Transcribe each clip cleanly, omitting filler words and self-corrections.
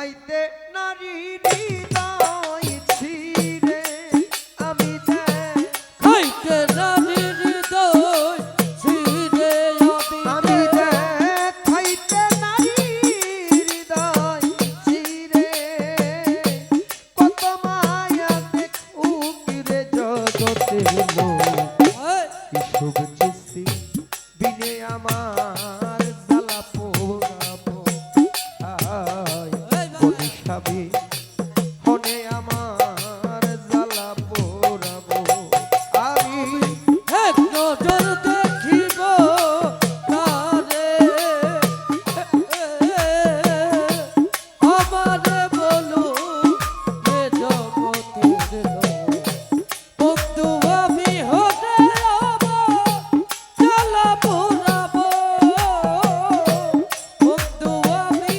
খাইতে নারী হৃদয় ছিঁড়ে আমি খাইতে নারী হৃদয় ছিঁড়ে আমি খাইতে নারী হৃদয় ছিঁড়ে কত মায়া দেখুক রে জগতে কি শুভ চিস্তি বিনে আমার জ্বালা পোড়াবো বনিসাবি হনে আমার জ্বালা পোড়াবো আমি এক নজর দেখিব তারে আমারে বলু এ জগতের বন্ধু আমি হতে জ্বালা পোড়াবো বন্ধু আমি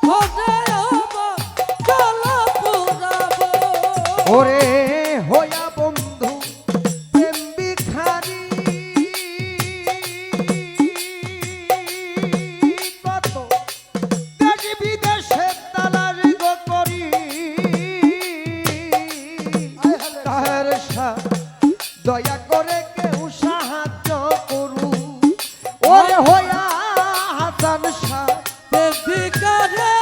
হতে জ্বালা পোড়াবো ওরে হইয়া বন্ধু প্রেম ভিখারি কত দেশ বিদেশে তালাশ গো করি তাহার দয়া করে কেউ সাহায্য করু ওরে হইয়া হাসান শাহ ভিকারে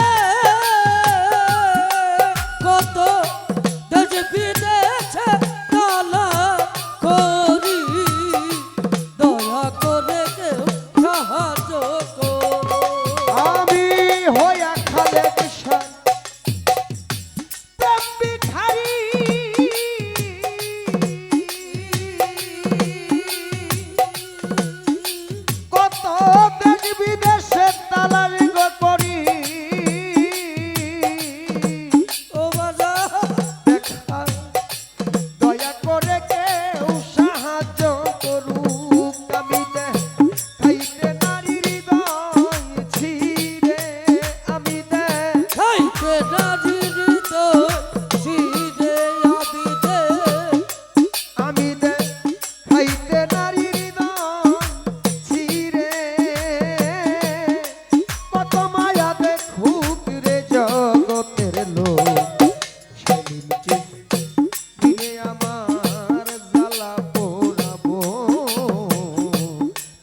কত দেশ বিদেশে তালা করি দয়া করে কেউ সাহায্য করো আমি হইয়া খালেদ শাহ প্রেম ভিখারি কত দেশ বিদেশে তালাশ গো করি ও বাজা দেখা দয়া করে কেউ সাহায্য করুক আমি খাইতে নারী হৃদয় ছিঁড়ে আমি খাইতে নারী হৃদয় ছিঁড়ে আমি খাইতে নারী হৃদয় ছিঁড়ে কত মায়া দেখুক রে জগতের লোক সেদিন দিনে আমার জ্বালা পোড়াবো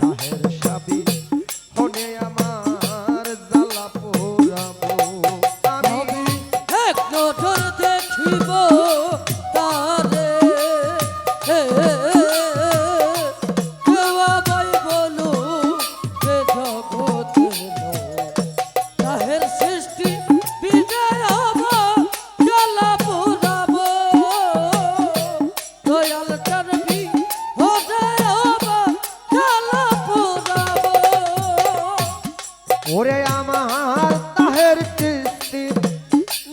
তাহের সাবি হনে আমার জ্বালা পোড়াবো আমি এক নজর দেখিব তারে কেউ আমায় বলু এ জগতের তাহের সৃষ্টি বিজয় আমার জ্বালা পোড়াবো দয়াল চারবি হতে আমার জ্বালা পোড়াবো ওরে আমার তাহের কৃষ্টি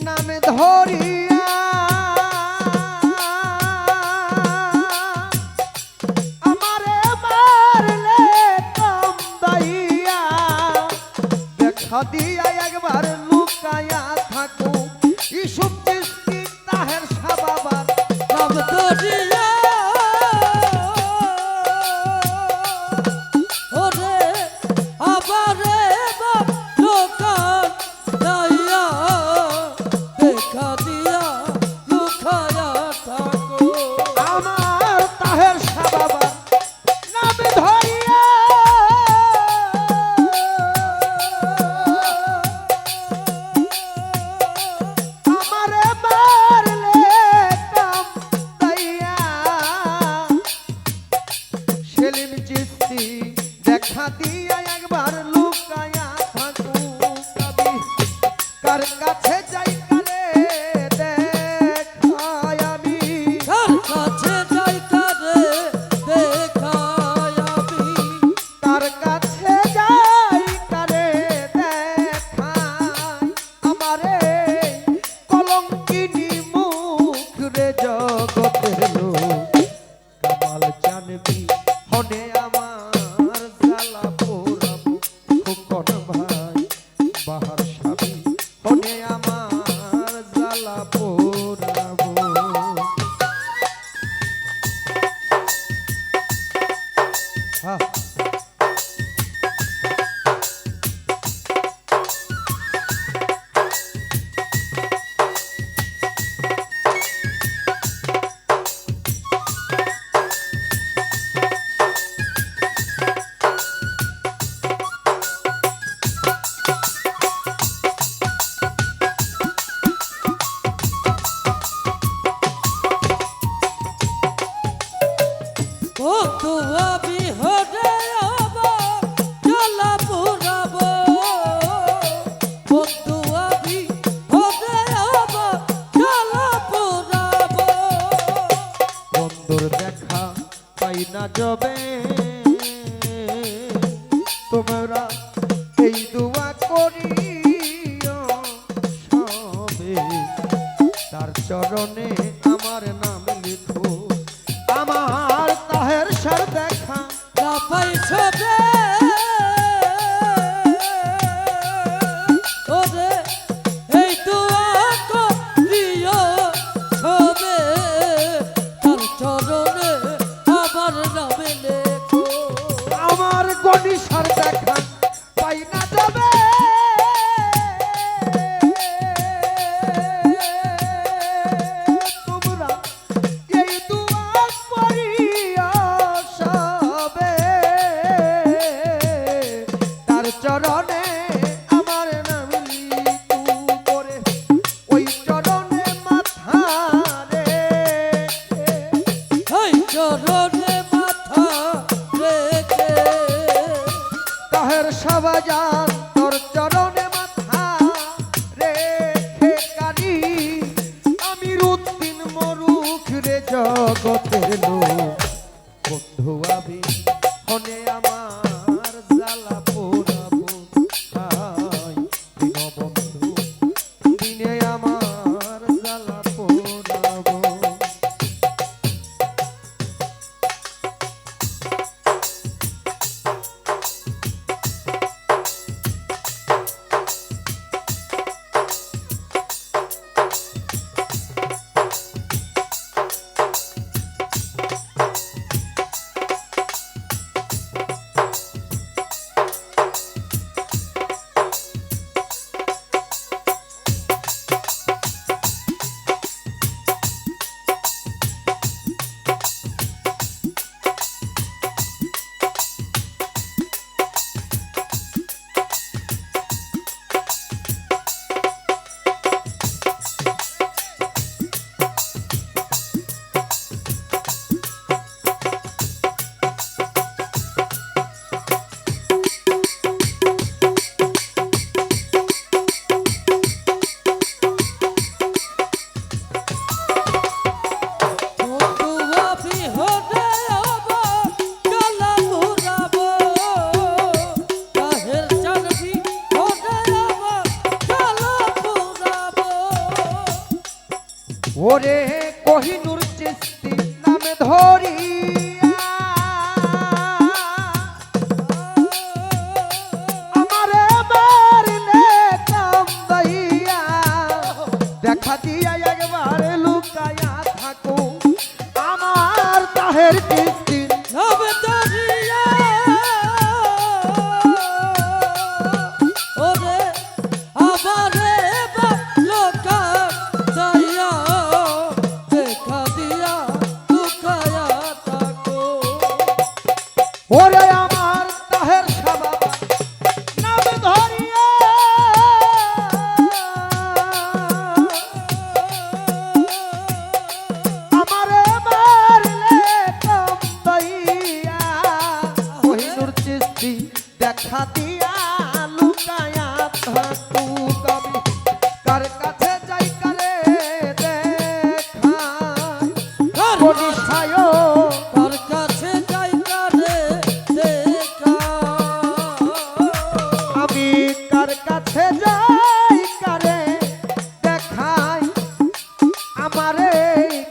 নামে ধরিয়া আমারে মারলে কম দাইয়া দেখা দিয়া একবার লুকায়া থাকো ইসুফ কৃষ্টি তাহের সাবাবার নাম ধরিয়া ওরে আবারে বাপ দোকান দাইয়া দেখা দিয়া লুকায়া থাকো আমার তাহের সাবাবার নামে ধরিয়া আমারে মারলে কাম দাইয়া সেলিম চিস্তি দেখা দিয়া একবার লুকায়া থাকু কবি কার কাছে যাই কারে দেখায় আমি কার কাছে যাই কারে দেখায় আমি কার কাছে যাই কারে দেখায় আমারে কলঙ্কিনী মুখ রে জগতের লোক কামাল জানবি হনে আমার জ্বালা পোড়াবো খোকন ভাই বাহার সাবি হনে আমার যাবে তোমরা এই দোয়া করিও সবে তার চরণে আমার নাম লিখো আমার তাহের সার দেখা না পাইছো রে ওরে এই দোয়া করিও সবে তার চরণে আমার নামে লেখো আমার গনি সার দেখা পাই না যাবে তোমরা এই দোয়া করিয়া সবে তার চরণে আমার নাম লিখু করে ওই চরণে মাথা রেখে এই চরণে মাথা রেখে তাহের সবাজান তোর চরণে মাথা রেখে কারি আমির উদ্দিন মরুখ রে জগতের লোক বন্ধু আবি হনে আমার জ্বালা পোড়াবো হাই দীনবন্ধু দিনে আমার জ্বালা পোড়াবো বন্ধু আবি হরে আমার গলা মুড়াবো তাহের জানবি হরে আমার গলা মুড়াবো ওরে কোহিনুর চিস্তি নামে ধরিয়া আমারে মারলে কান্দাইয়া দেখা দিয়া একবার লুকায়া থাকো আমার তাহের চিস্তি নবে দরিয়া ওরে আমারে লোকা দয়া দেখা দিয়া লুকায়া থাকো ওরে আমার তাহের সবাব নাম ধরিয়া আমারে মারলে কান্দাইয়া কোহিনুর চিস্তি দেখা দিয়া লুকায়া থাকু কবি কার কাছে যাই কারে দেখাই কোনি ছায়ো তার কাছে যাই কারে দেখা আমি কার কাছে যাই কারে দেখাই আমারে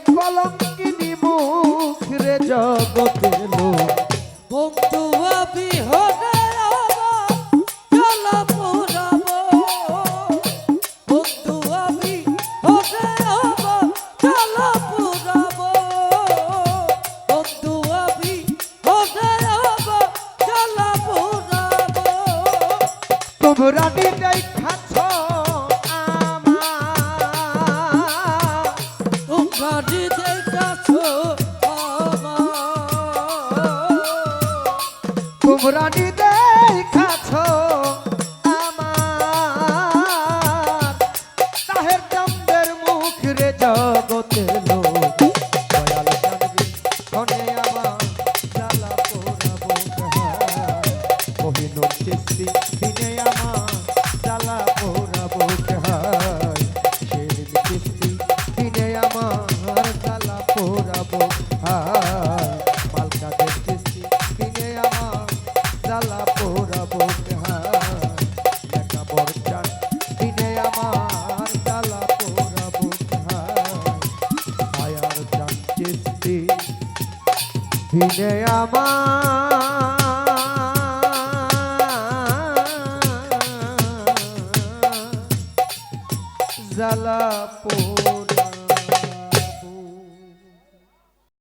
কলঙ্কিনী মুখ রে জগতের লোক বন্ধু আবি হরে আমার গলা মুড়াবো বন্ধু আবি হরে আমার গলা মুড়াবো বন্ধু আবি হরে আমার গলা মুড়াবো তোমরা নিজেই খাচ্ছ আমার তোমরা দেখাছো তোমরা নিজেই খাচ্ছ আমার তাহের চন্দ্রের মুখ রে জগতের লোক দয়াল জানবি ধনে আমার জ্বালা পোড়াবো কোহিনুর চিস্তি দিনে আমার জ্বালা পোড়াবো সেদিন চিস্তি দিনে আমার জ্বালা পোড়াবো মালকা দেখি দিনে আমার জ্বালা পোড়া